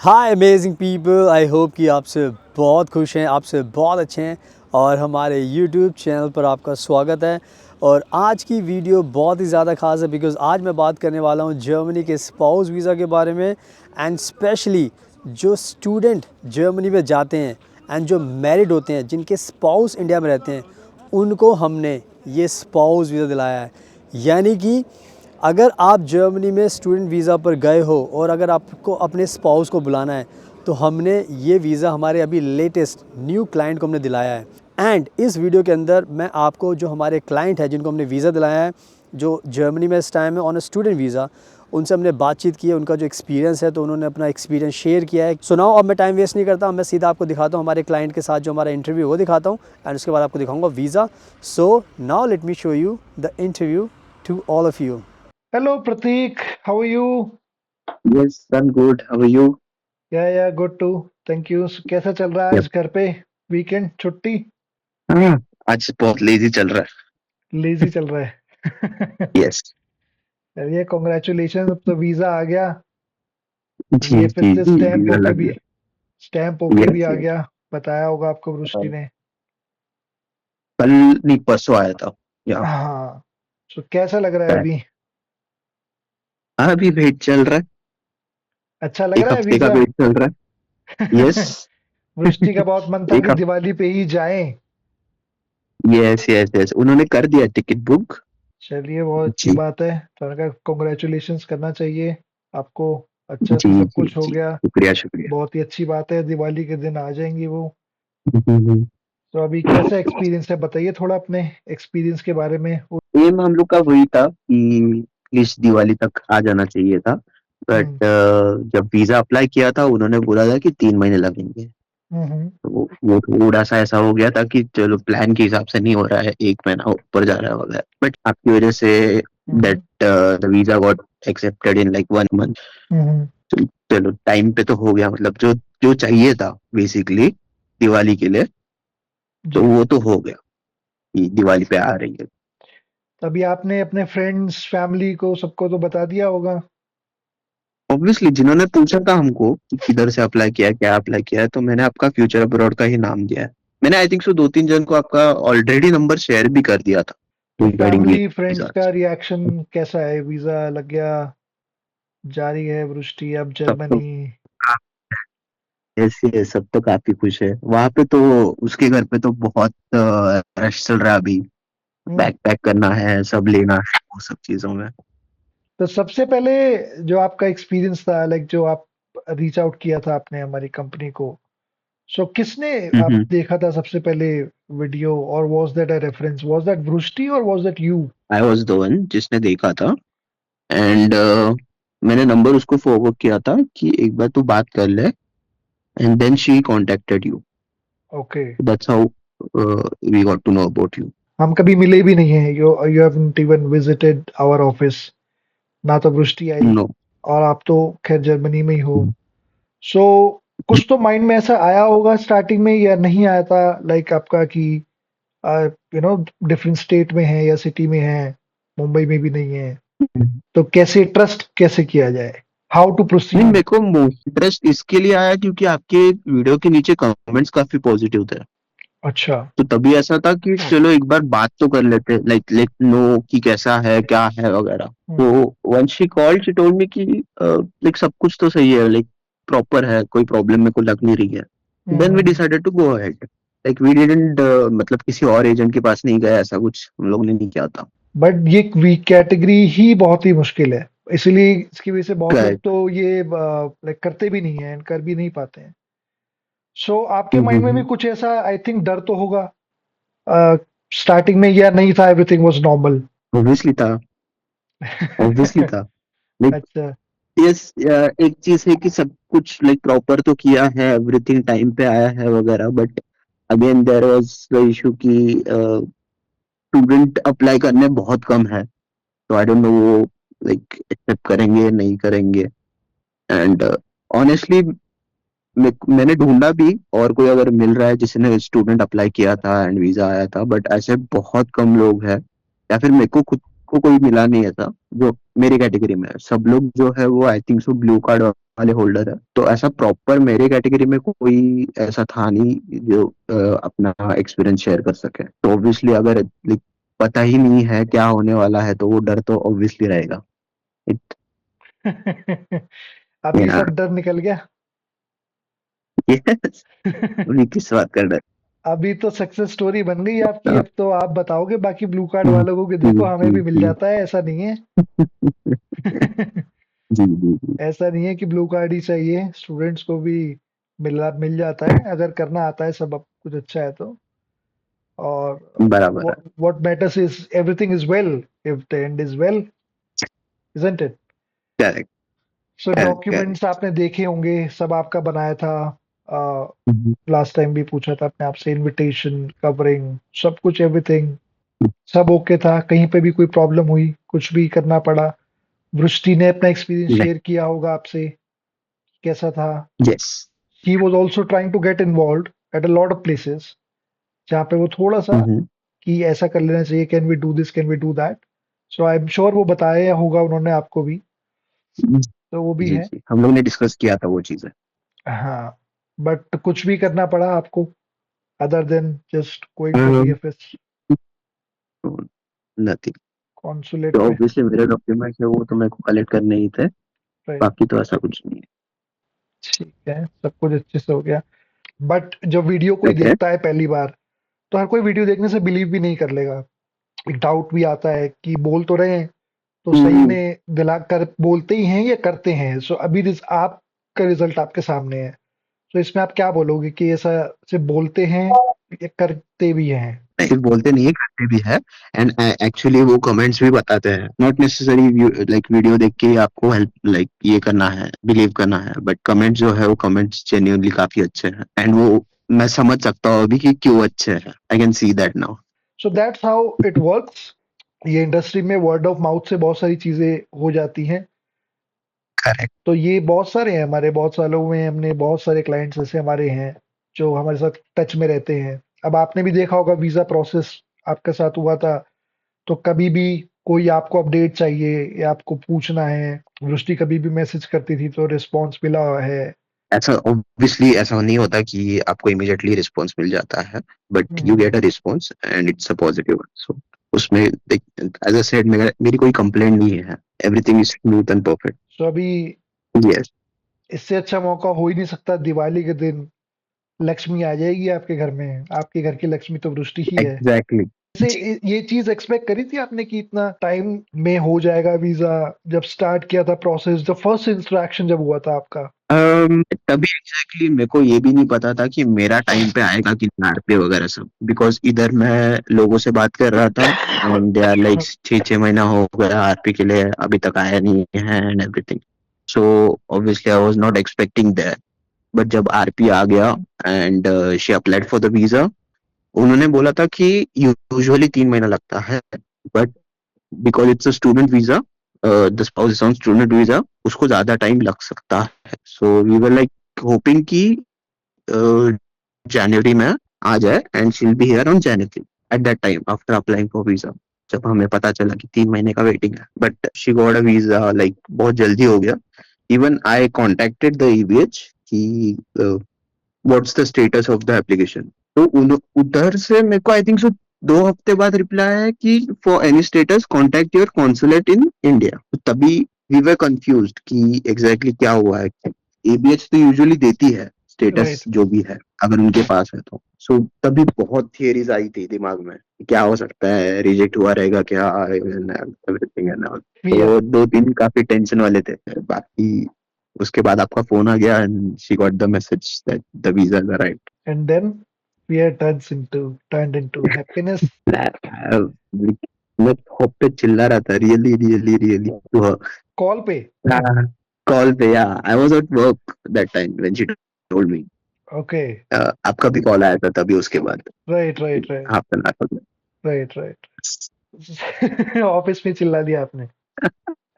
Hi amazing people, I hope कि आपसे बहुत खुश हैं, आपसे बहुत अच्छे हैं और हमारे यूट्यूब चैनल पर आपका स्वागत है। और आज की वीडियो बहुत ही ज़्यादा ख़ास है बिकॉज़ आज मैं बात करने वाला हूँ जर्मनी के स्पाउस वीज़ा के बारे में एंड स्पेशली जो स्टूडेंट जर्मनी में जाते हैं एंड जो मैरिड होते हैं, जिनके स्पाउस इंडिया में रहते हैं, उनको हमने ये स्पाउस वीज़ा दिलाया है। यानी कि अगर आप जर्मनी में स्टूडेंट वीज़ा पर गए हो और अगर आपको अपने स्पाउस को बुलाना है तो हमने ये वीज़ा हमारे अभी लेटेस्ट न्यू क्लाइंट को हमने दिलाया है। एंड इस वीडियो के अंदर मैं आपको जो हमारे क्लाइंट है जिनको हमने वीज़ा दिलाया है, जो जर्मनी में इस टाइम है ऑन अ स्टूडेंट वीज़ा, उनसे हमने बातचीत की है, उनका जो एक्सपीरियंस है तो उन्होंने अपना एक्सपीरियंस शेयर किया है। सुनाओ, अब मैं टाइम वेस्ट नहीं करता, मैं सीधा आपको दिखाता हूँ हमारे क्लाइंट के साथ जो हमारा इंटरव्यू वो दिखाता हूँ एंड उसके बाद आपको दिखाऊंगा visa. So now let me show you the interview to all of you. Hello Pratik, how are you? Yes, I'm good. How are you? Yeah, good too. Thank you. So, कैसा चल रहा है Yep. आज घर पे? Weekend छुट्टी? हाँ, आज बहुत लेजी चल रहा लेजी चल रहा है। है। यस। चलिए, कॉन्ग्रेचुलेशन, अब तो वीजा आ गया। जी ये फिर जी से जी, वीजा लग गया। स्टैम्प होके भी यस आ यस। गया। बताया होगा आपको वृष्टि ने। कल नहीं, परसों आया था। या हाँ। तो कैसा लग रहा है अभी? हाँ, अभी वेट चल रहा है। अच्छा लग एक रहा है हफ्ते का वीजा? वेट चल रहा है। यस। वृष्टि का बहुत मन था एक कि हफ्ते। दिवाली पे ही जाएं। यस यस यस, उन्होंने कर दिया टिकट बुक। चलिए, बहुत अच्छी जी बात है। तो कॉन्ग्रेचुलेशंस करना चाहिए आपको। अच्छा जी से सब जी कुछ हो जी, गया। शुक्रिया शुक्रिया। बहुत ही अच्छी बात है, दिवाली के दिन आ जाएंगी वो। हम्म। तो अभी कैसा एक्सपीरियंस है, बताइए थोड़ा अपने एक्सपीरियंस के बारे में। एम हम लोग का वही था कि इस दिवाली तक आ जाना चाहिए था, बट हम्म जब वीजा अप्लाई किया था उन्होंने बोला था कि 3 महीने लगेंगे। हम्म तो वो थोड़ा सा ऐसा हो गया था कि चलो प्लान के हिसाब से नहीं हो रहा है, 1 महीना ऊपर जा रहा है वगैरह, बट आपकी वजह से hmm that the visa got accepted in like 1 month. Hmm चलो टाइम पे तो हो गया, मतलब जो जो चाहिए था बेसिकली दिवाली के लिए, तो जी। वो तो हो गया कि दिवाली पे आ रही है। तभी आपने अपने फ्रेंड्स फैमिली को सबको तो बता दिया होगा। ऑब्वियसली जिन्होंने पूछा था हमको कि किधर से अप्लाई किया, क्या अप्लाई किया है, तो मैंने आपका फ्यूचर अब्रॉड का ही नाम दिया है। मैंने आई थिंक सो 2-3 जन को आपका ऑलरेडी नंबर शेयर भी कर दिया था तो रिगार्डिंग फैमिली फ्रेंड्स वीजा। का रिएक्शन कैसा है? वीजा लग गया, जारी है वृष्टि अब सब तो जर्मनी। ऐसे सब तो काफी खुश है वहां पे, तो उसके घर पे तो बहुत रश चल रहा है अभी। हम्म बैग पैक करना है, सब लेना है, वो सब चीजों में। तो सबसे पहले जो आपका एक्सपीरियंस था, लाइक जो आप रीच आउट किया था आपने हमारी कंपनी को, सो किसने आप हम्म। देखा था सबसे पहले वीडियो? और was that a reference, was that वृष्टि और was that you? I was the one जिसने देखा था, एंड मैंने नंबर उसको फॉरवर्ड किया था कि एक बार तू बात कर ले, and then she contacted you. Okay. That's how we got to know about you. हम कभी मिले भी नहीं हैं। You you haven't even visited our office. ना तो वृष्टि आई, नो। और आप तो खैर जर्मनी में ही हो। सो कुछ तो माइंड में ऐसा आया होगा स्टार्टिंग में, या नहीं आया था लाइक आपका कि डिफरेंट स्टेट में है या सिटी में है, मुंबई में भी नहीं है, तो कैसे ट्रस्ट कैसे किया जाए? हाउ टू नहीं, प्रोसीड? मेरे को इंटरेस्ट इसके लिए आया क्योंकि आपके वीडियो के नीचे कमेंट्स काफी पॉजिटिव थे। अच्छा। तो तभी ऐसा था कि चलो एक बार बात तो कर लेते, लाइक लेट नो कि कैसा है क्या है वगैरह। हम्म तो once she called she told me कि लाइक सब कुछ तो सही है, लाइक प्रॉपर है, कोई प्रॉब्लम मेरे को लग नहीं रही है। Then we hmm decided to go ahead. Like we didn't मतलब किसी और एजेंट के पास नहीं गए, ऐसा कुछ हम लोग ने नहीं किया था। बट ये वीक कैटेगरी ही बहुत ही मुश्किल है, इसीलिए इसकी वजह से बहुत लोग करेक्ट। तो ये लाइक करते भी नहीं है, कर भी नहीं पाते हैं। सो आपके माइंड में भी कुछ ऐसा आई थिंक डर तो होगा स्टार्टिंग में, या नहीं था, एवरीथिंग वाज नॉर्मल? ऑब्वियसली था। ऑब्वियसली था। लाइक अच्छा। यस, एक चीज है कि सब कुछ लाइक प्रॉपर तो किया है, एवरीथिंग टाइम पे आया है वगैरह, but again there was the issue कि स्टूडेंट अप्लाई करने बहुत कम है। तो आई डोंट नो वो लाइक एक्सेप्ट करेंगे नहीं करेंगे। एंड ऑनेस्टली मैंने ढूंढा भी, और कोई अगर मिल रहा है जिसने स्टूडेंट अप्लाई किया था एंड वीजा आया था, बट ऐसे बहुत कम लोग हैं, या फिर मेरे को खुद को कोई मिला नहीं है था जो मेरी कैटेगरी में है। सब लोग जो है वो I think so blue card वाले होल्डर है। तो ऐसा प्रॉपर मेरे कैटेगरी में कोई ऐसा था नहीं जो अपना एक्सपीरियंस शेयर कर सके। तो ऑब्वियसली अगर like, पता ही नहीं है क्या होने वाला है तो वो डर तो ऑब्वियसली रहेगा। इट अभी या सब डर निकल गया। यस। अभी किस बात कर रहे अभी तो सक्सेस स्टोरी बन गई आपकी। हैं? अब तो आप बताओगे बाकी ब्लू कार्ड जी वालों को कि देखो हमें भी मिल जी जाता है, ऐसा नहीं है। जी जी जी। ऐसा नहीं है कि ब्लू कार्ड ही चाहिए, स्टूडेंट्स को भी मिल जाता है अगर करना आता है, सब कुछ अच्छा है तो। और बराबर है। what matters is everything is well, if the end is well, isn't it? Correct so correct documents correct. आपने देखे होंगे, सब आपका बनाया था। लास्ट टाइम भी पूछा था आपने, आपसे इनविटेशन, कवरिंग, सब कुछ, एवरीथिंग सब ओके था? कहीं पे भी कोई प्रॉब्लम हुई, कुछ भी करना पड़ा? वृष्टि ने अपना एक्सपीरियंस शेयर किया होगा आपसे, कैसा था? Yes. He was also trying to get involved at a lot of places, जहाँ पे वो थोड़ा सा कि ऐसा कर लेना चाहिए, can we do this, can we do that. So I am sure वो बताया होगा उन्होंने आपको भी, तो वो भी जी है। जी, हम लोग ने डिस्कस किया था वो चीजें। हाँ, बट कुछ भी करना पड़ा आपको other than just going for VFS nothing. Consulate तो में? ऑब्वियसली मेरे डॉक्यूमेंट्स है वो तो मेरे को कलेक्ट करने ही थे। राइट, बाकी तो ऐसा कुछ नहीं ठीक है, सब कुछ अच्छे से हो गया। बट जब वीडियो है। कोई ओके। देखता है पहली बार, तो हर कोई वीडियो देखने से बिलीव भी नहीं कर लेगा। एक डाउट भी आता है कि बोल तो रहे हैं, तो सही में दिला कर बोलते ही हैं या करते हैं? सो अभी आपका रिजल्ट आपके सामने है, तो इसमें आप क्या बोलोगे कि ऐसा सिर्फ बोलते हैं या करते भी हैं? सिर्फ बोलते नहीं है, करते भी है। एंड एक्चुअली वो कमेंट्स भी बताते हैं, नॉट नेसेसरी लाइक वीडियो देख के ही आपको हेल्प लाइक ये करना है, बिलीव करना है, बट कमेंट जो है वो कमेंट्स जेन्युइनली काफी अच्छे हैं। एंड वो मैं समझ सकता हूँ अभी कि क्यों अच्छे हैं। I can see that now. So that's how it works. ये इंडस्ट्री में वर्ड ऑफ माउथ से बहुत सारी चीजें हो जाती हैं। करेक्ट। तो ये बहुत सारे हैं, हमारे बहुत सालों में हमने बहुत सारे क्लाइंट्स ऐसे हमारे हैं जो हमारे साथ टच में रहते हैं। अब आपने भी देखा होगा, वीजा प्रोसेस आपके साथ हुआ था, तो कभी भी कोई आपको अपडेट चाहिए या आपको पूछना है, वृष्टि कभी भी मैसेज करती थी तो रिस्पॉन्स मिला है। ऐसा ऑब्वियसली ऐसा नहीं होता कि आपको इमीडिएटली रिस्पॉन्स मिल जाता है, but you hmm. Get a response and it's a positive. So उसमें एज अ सेड मेरी कोई कंप्लेंट नहीं है। Everything is smooth and perfect. तो अभी यस। इससे अच्छा मौका हो ही नहीं सकता, दिवाली के दिन लक्ष्मी आ जाएगी आपके घर में। आपके घर की लक्ष्मी तो वृष्टि ही है। एग्जैक्टली। से ये चीज एक्सपेक्ट करी थी आपने कि इतना टाइम में हो जाएगा वीजा? जब स्टार्ट किया था प्रोसेस, जब फर्स्ट इंटरेक्शन जब हुआ था आपका? तभी एग्जैक्टली मेरे को ये भी नहीं पता था कि मेरा टाइम पे आएगा कि पे वगैरह सब, बिकॉज इधर मैं लोगों से बात कर रहा था एंड दे आर लाइक 6 महीना हो गया आरपी के लिए अभी तक आया नहीं है and everything. So obviously I was not expecting that. But जब आरपी आ गया and she applied for the visa, उन्होंने बोला था कि यूजुअली 3 महीना लगता है, but because it's a student visa, the spouse is on student visa, उसको ज्यादा टाइम लग सकता है। So we were like hoping कि जनवरी में आ जाए and she will be here on January at that time after applying for visa. जब हमें पता चला कि 3 महीने का वेटिंग है, but she got a visa like बहुत जल्दी हो गया। इवन आई कॉन्टेक्टेड द ईबीएच कि what's the status of the application. तो उधर से मेरे को आई थिंक सो 2 हफ्ते बाद रिप्लाई आया कि for any status contact your consulate in India. तो तभी वी वर कंफ्यूज्ड कि एग्जैक्टली क्या हुआ है। एबीएच तो यूजुअली देती है स्टेटस राइट। जो भी है अगर उनके पास है तो। सो तभी बहुत थियरीज आई थी दिमाग में कि क्या हो सकता है, रिजेक्ट हुआ रहेगा क्या, एवरीथिंग एंड ऑल। या तो 2 दिन काफी टेंशन वाले थे। बाकी उसके बाद आपका फोन आ गया and she got the message that the visa arrived. And then fear turned into happiness. मैं होप पे चिल्ला रहा था, really really really to her. Call पे? कॉल पे, या I was at work that time when she told me. Okay. आपका भी कॉल आया था तभी, उसके बाद right right right half an hour. Right right. Office में चिल्ला दिया आपने?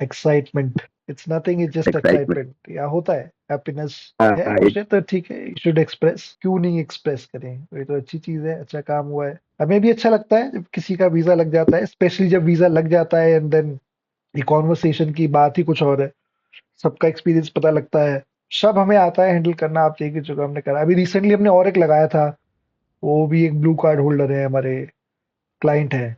Excitement, it's nothing, it's just excitement. Excitement. या होता है, हैप्पीनेस है कुछ है तो ठीक है, शुड एक्सप्रेस, क्यों नहीं एक्सप्रेस करें? ये तो अच्छी चीज है, अच्छा काम हुआ है। हमें भी अच्छा लगता है जब किसी का वीजा लग जाता है, स्पेशली जब वीजा लग जाता है एंड देन ये कॉन्वर्सेशन की बात ही कुछ और है। सबका एक्सपीरियंस पता लगता है, सब हमें आता है हैंडल करना। आप देखिए जो हमने करा अभी रिसेंटली, हमने और एक लगाया था, वो भी एक ब्लू कार्ड होल्डर है, हमारे क्लाइंट है,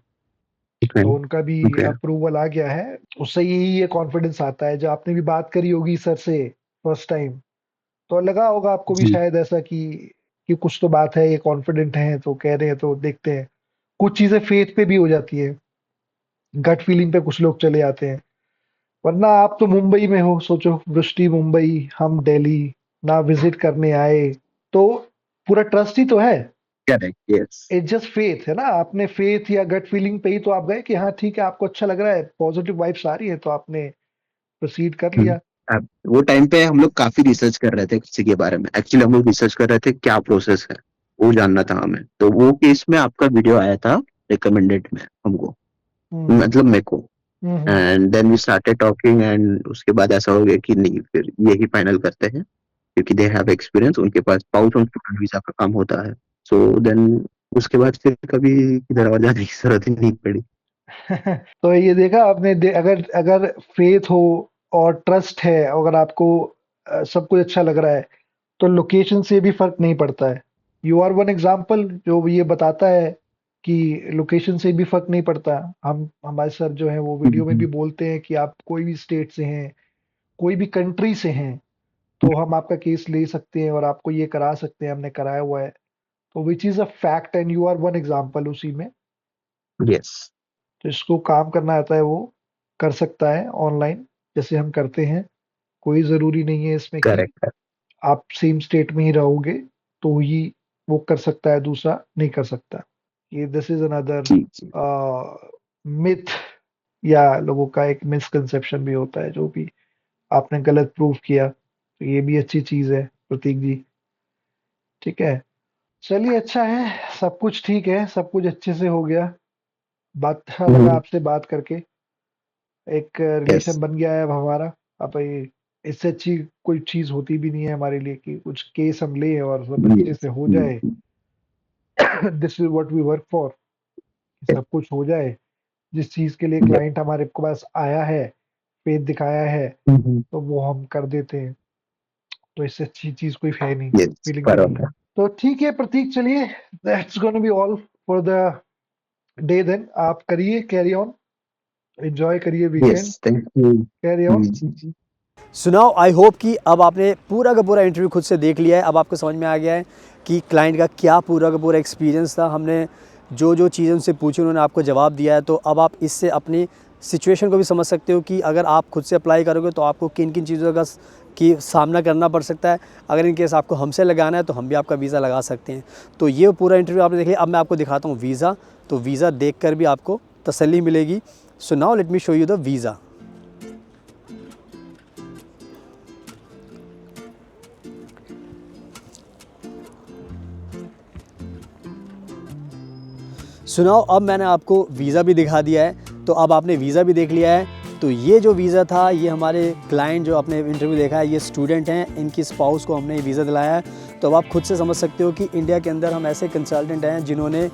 तो उनका भी ओके। अप्रूवल आ गया है। उससे यही ये कॉन्फिडेंस आता है, जो आपने भी बात करी होगी सर से फर्स्ट टाइम, तो लगा होगा आपको भी जी। शायद ऐसा कि कुछ तो बात है, ये कॉन्फिडेंट हैं तो कह रहे हैं, तो देखते हैं। कुछ चीजें फेथ पे भी हो जाती है, गट फीलिंग पे कुछ लोग चले आते हैं। वरना आप तो मुंबई में हो, सोचो, वृष्टि मुंबई, हम दिल्ली, ना विजिट करने आए, तो पूरा ट्रस्ट ही तो है। Correct, yes. It's just faith है ना, आपने फेथ या गट फीलिंग पे ही तो आप गए कि हाँ ठीक है, आपको अच्छा लग रहा है, पॉजिटिव वाइब्स आ रही है, तो आपने प्रोसीड कर लिया। अब वो टाइम पे हम लोग काफी रिसर्च कर रहे थे किसी के बारे में। एक्चुअली हम लोग रिसर्च कर रहे थे क्या प्रोसेस है, वो जानना था हमें। तो वो केस में आपका वीडियो आया था रिकमेंडेड में हमको, हम्म मतलब मेरे को। Hmm. And then we started talking, and उसके बाद ऐसा हो गया कि नहीं, फिर यही फाइनल करते हैं, क्योंकि दे हैव एक्सपीरियंस, उनके पास स्पाउस और स्टूडेंट वीजा का काम होता है। सो देन उसके बाद फिर कभी इधर और जाने की जरूरत ही नहीं पड़ी। तो ये देखा आपने, अगर अगर फेथ हो और ट्रस्ट है, अगर आपको सब कुछ अच्छा लग रहा है, तो लोकेशन से भी फर्क नहीं पड़ता है। यू आर वन एग्जाम्पल जो ये बताता है कि लोकेशन से भी फर्क नहीं पड़ता। हम हमारे सर जो है वो वीडियो में भी बोलते हैं कि आप कोई भी स्टेट से हैं, कोई भी कंट्री से हैं, तो हम आपका केस ले सकते हैं और आपको ये करा सकते हैं, हमने कराया हुआ है। तो which is a fact, and you are one example उसी में। यस। तो इसको काम करना आता है वो कर सकता है ऑनलाइन, जैसे हम करते हैं। कोई जरूरी नहीं है इसमें कि करेक्ट। आप सेम स्टेट में ही रहोगे तो ही वो कर सकता है, दूसरा नहीं कर सकता। ये दिस इज अनदर जी जी। मिथ, या लोगों का एक मिसकंसेप्शन भी होता है, जो भी आपने गलत प्रूव किया, तो ये भी अच्छी चीज है प्रतीक जी। ठीक है, चलिए, अच्छा है, सब कुछ ठीक है, सब कुछ अच्छे से हो गया। बात अच्छा लगा आपसे बात करके, एक यस। रिलेशन बन गया है अब हमारा। अब ये इससे अच्छी कोई चीज होती भी नहीं है हमारे लिए कि कुछ केस हम ले और सब अच्छे से हो जाए। This is what we work for, सब कुछ हो जाए। जिस चीज के लिए क्लाइंट हमारे पास आया है, फेथ दिखाया है, तो वो हम कर देते हैं। तो इससे अच्छी चीज कोई है नहीं, यस, फीलिंग तो नहीं है। बराबर। तो ठीक है प्रतीक, चलिए, that's gonna be all for the day then. आप करिए, कैरी ऑन, एंजॉय करिए yes, weekend, thank you. Carry on. जी जी जी। सुनाओ, आई होप कि अब आपने पूरा का पूरा इंटरव्यू खुद से देख लिया है। अब आपको समझ में आ गया है कि क्लाइंट का क्या पूरा का पूरा एक्सपीरियंस था। हमने जो जो चीज़ें उनसे पूछी, उन्होंने आपको जवाब दिया है। तो अब आप इससे अपनी सिचुएशन को भी समझ सकते हो कि अगर आप खुद से अप्लाई करोगे तो आपको किन किन चीज़ों का की सामना करना पड़ सकता है। अगर इन केस आपको हमसे लगाना है तो हम भी आपका वीज़ा लगा सकते हैं। तो ये पूरा इंटरव्यू आपने देख लिया। अब मैं आपको दिखाता हूँ वीज़ा। तो वीज़ा देख कर भी आपको तसल्ली मिलेगी। सो now let me show you the visa. सुनाओ, अब मैंने आपको वीज़ा भी दिखा दिया है, तो अब आपने वीज़ा भी देख लिया है। तो ये जो वीज़ा था, ये हमारे क्लाइंट जो आपने इंटरव्यू देखा है, ये स्टूडेंट हैं, इनकी स्पाउस को हमने वीज़ा दिलाया है। तो अब आप खुद से समझ सकते हो कि इंडिया के अंदर हम ऐसे कंसल्टेंट हैं जिन्होंने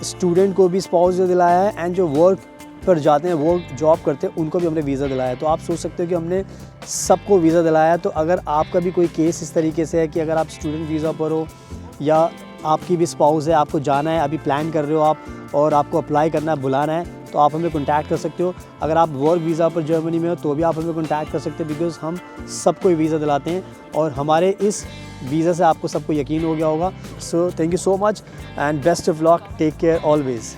स्टूडेंट को भी स्पाउस दिलाया है, एंड जो वर्क पर जाते हैं, वर्क जॉब करते हैं, उनको भी हमने वीज़ा दिलाया है। तो आप सोच सकते हो कि हमने सबको वीज़ा दिलाया है। तो अगर आपका भी कोई केस इस तरीके से है कि अगर आप स्टूडेंट वीज़ा पर हो या आपकी भी स्पाउस है, आपको जाना है, अभी प्लान कर रहे हो आप और आपको अप्लाई करना है, बुलाना है, तो आप हमें कॉन्टैक्ट कर सकते हो। अगर आप वर्क वीज़ा पर जर्मनी में हो तो भी आप हमें कॉन्टैक्ट कर सकते हो, बिकॉज़ हम सबको वीज़ा दिलाते हैं और हमारे इस वीज़ा से आपको सबको यकीन हो गया होगा। So thank you so much and best of luck, take care always.